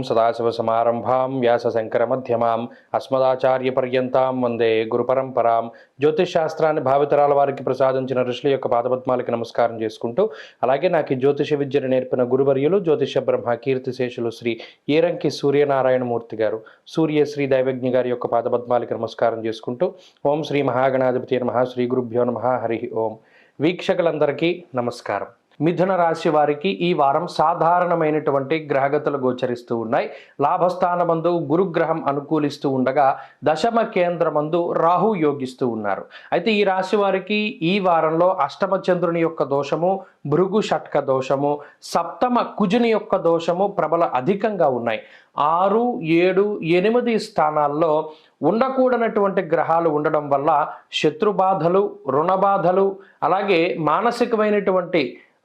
సదాశివసమారంభాం వ్యాసశంకరమధ్యమాం అస్మదాచార్యపర్యంతాం వందే గురుపరంపరాం. జ్యోతిష్ శాస్త్రాన్ని భావితరాల వారికి ప్రసాదించిన ఋషుల యొక్క పాదపద్మాలకి నమస్కారం చేసుకుంటూ, అలాగే నాకు ఈ జ్యోతిష విద్యను నేర్పిన గురువర్యులు జ్యోతిష బ్రహ్మ కీర్తిశేషులు శ్రీ ఏరంకి సూర్యనారాయణమూర్తి గారు, సూర్యశ్రీ దైవజ్ఞ గారి యొక్క పాదపద్మాలకి నమస్కారం చేసుకుంటూ, ఓం శ్రీ మహాగణాధిపతి నమః, శ్రీ గురుభ్యో నమః, హరి ఓం. వీక్షకులందరికీ నమస్కారం. మిథున రాశి వారికి ఈ వారం సాధారణమైనటువంటి గ్రహగతులు గోచరిస్తూ ఉన్నాయి. లాభస్థానమందు గురుగ్రహం అనుకూలిస్తూ ఉండగా దశమ కేంద్రమందు రాహు యోగిస్తూ ఉన్నారు. అయితే ఈ రాశి వారికి ఈ వారంలో అష్టమ చంద్రుని యొక్క దోషము, భృగు షట్క దోషము, సప్తమ కుజుని యొక్క దోషము ప్రబల అధికంగా ఉన్నాయి. 6, 7, 8 స్థానాల్లో ఉండకూడనటువంటి గ్రహాలు ఉండడం వల్ల శత్రుబాధలు, రుణబాధలు, అలాగే మానసికమైనటువంటి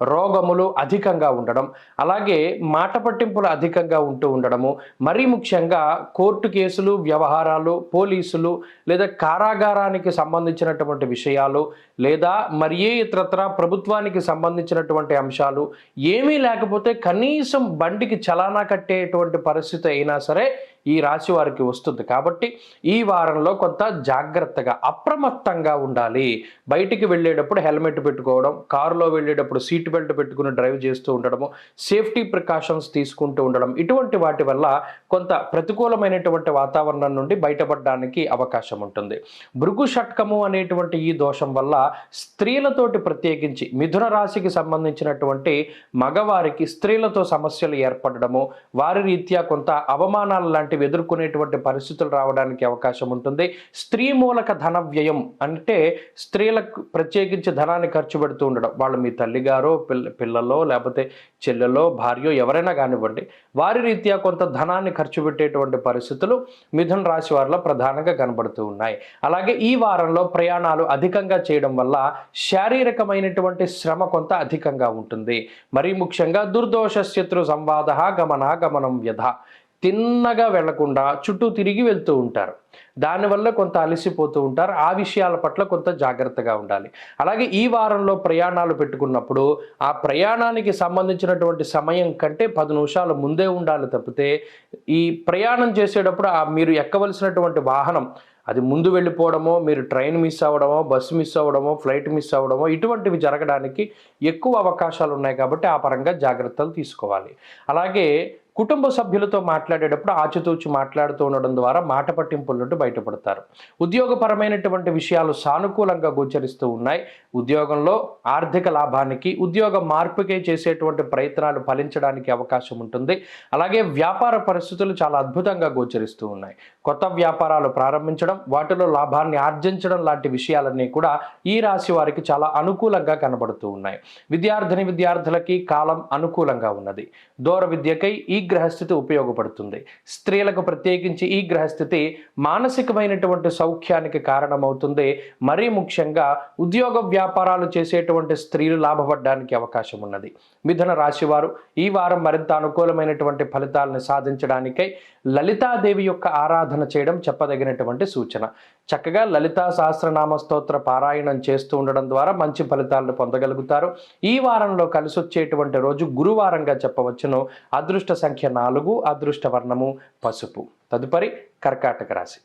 రోగములు అధికంగా ఉండడం, అలాగే మాట పట్టింపులు అధికంగా ఉంటూ ఉండడము, మరీ ముఖ్యంగా కోర్టు కేసులు, వ్యవహారాలు, పోలీసులు లేదా కారాగారానికి సంబంధించినటువంటి విషయాలు, లేదా మరియే ఇతరత్ర ప్రభుత్వానికి సంబంధించినటువంటి అంశాలు ఏమీ లేకపోతే కనీసం బండికి చలానా కట్టేటువంటి పరిస్థితి అయినా సరే ఈ రాశి వారికి వస్తుంది. కాబట్టి ఈ వారంలో కొంత జాగ్రత్తగా అప్రమత్తంగా ఉండాలి. బయటికి వెళ్ళేటప్పుడు హెల్మెట్ పెట్టుకోవడం, కారులో వెళ్ళేటప్పుడు సీట్ బెల్ట్ పెట్టుకుని డ్రైవ్ చేస్తూ ఉండడము, సేఫ్టీ ప్రికాషన్స్ తీసుకుంటూ ఉండడం, ఇటువంటి వాటి వల్ల కొంత ప్రతికూలమైనటువంటి వాతావరణం నుండి బయటపడడానికి అవకాశం ఉంటుంది. భృగు షట్కము అనేటువంటి ఈ దోషం వల్ల స్త్రీలతోటి, ప్రత్యేకించి మిథున రాశికి సంబంధించినటువంటి మగవారికి స్త్రీలతో సమస్యలు ఏర్పడడము, వారి రీత్యా కొంత అవమానాలు లాంటివి ఎదుర్కొనేటువంటి పరిస్థితులు రావడానికి అవకాశం ఉంటుంది. స్త్రీ మూలక ధన వ్యయం అంటే స్త్రీలకు ప్రత్యేకించి ధనాన్ని ఖర్చు పెడుతూ ఉండడం, వాళ్ళు మీ తల్లిగారో పిల్లలో లేకపోతే చెల్లెలో భార్యో ఎవరైనా కానివ్వండి, వారి రీత్యా కొంత ధనాన్ని ఖర్చు పెట్టేటువంటి పరిస్థితులు మిథున రాశి వారిలో ప్రధానంగా కనబడుతూ ఉన్నాయి. అలాగే ఈ వారంలో ప్రయాణాలు అధికంగా చేయడం వల్ల శారీరకమైనటువంటి శ్రమ కొంత అధికంగా ఉంటుంది. మరీ ముఖ్యంగా దుర్దోష శత్రు సంవాద గమనం వ్యధ, తిన్నగా వెళ్లకుండా చుట్టూ తిరిగి వెళ్తూ ఉంటారు. దానివల్ల కొంత అలసిపోతూ ఉంటారు. ఆ విషయాల పట్ల కొంత జాగ్రత్తగా ఉండాలి. అలాగే ఈ వారంలో ప్రయాణాలు పెట్టుకున్నప్పుడు ఆ ప్రయాణానికి సంబంధించినటువంటి సమయం కంటే 10 నిమిషాలు ముందే ఉండాలి తప్పితే, ఈ ప్రయాణం చేసేటప్పుడు మీరు ఎక్కవలసినటువంటి వాహనం అది ముందు వెళ్ళిపోవడమో, మీరు ట్రైన్ మిస్ అవ్వడమో, బస్సు మిస్ అవ్వడమో, ఫ్లైట్ మిస్ అవ్వడమో, ఇటువంటివి జరగడానికి ఎక్కువ అవకాశాలు ఉన్నాయి. కాబట్టి ఆ పరంగా జాగ్రత్తలు తీసుకోవాలి. అలాగే కుటుంబ సభ్యులతో మాట్లాడేటప్పుడు ఆచితూచి మాట్లాడుతూ ఉండడం ద్వారా మాట పట్టింపుల నుండి బయటపడతారు. ఉద్యోగపరమైనటువంటి విషయాలు సానుకూలంగా గోచరిస్తూ ఉన్నాయి. ఉద్యోగంలో ఆర్థిక లాభానికి, ఉద్యోగ మార్పుకే చేసేటువంటి ప్రయత్నాలు ఫలించడానికి అవకాశం ఉంటుంది. అలాగే వ్యాపార పరిస్థితులు చాలా అద్భుతంగా గోచరిస్తూ ఉన్నాయి. కొత్త వ్యాపారాలు ప్రారంభించడం, వాటిలో లాభాన్ని ఆర్జించడం లాంటి విషయాలన్నీ కూడా ఈ రాశి వారికి చాలా అనుకూలంగా కనబడుతూ ఉన్నాయి. విద్యార్థులకి కాలం అనుకూలంగా ఉన్నది. దూర విద్యకై ఈ గ్రహస్థితి ఉపయోగపడుతుంది. స్త్రీలకు ప్రత్యేకించి ఈ గ్రహస్థితి మానసికమైనటువంటి సౌఖ్యానికి కారణమవుతుంది. మరీ ముఖ్యంగా ఉద్యోగ వ్యాపారాలు చేసేటువంటి స్త్రీలు లాభపడడానికి అవకాశం ఉన్నది. మిథున రాశి వారు ఈ వారం మరింత అనుకూలమైనటువంటి ఫలితాలను సాధించడానికై లలితాదేవి యొక్క ఆరాధన చేయడం చెప్పదగినటువంటి సూచన. చక్కగా లలితా సహస్రనామ స్తోత్ర పారాయణం చేస్తూ ఉండడం ద్వారా మంచి ఫలితాలను పొందగలుగుతారు. ఈ వారంలో కలిసి వచ్చేటువంటి రోజు గురువారంగా చెప్పవచ్చును. అదృష్ట సంఖ్య 4, అదృష్ట వర్ణము పసుపు. తదుపరి కర్కాటక రాశి.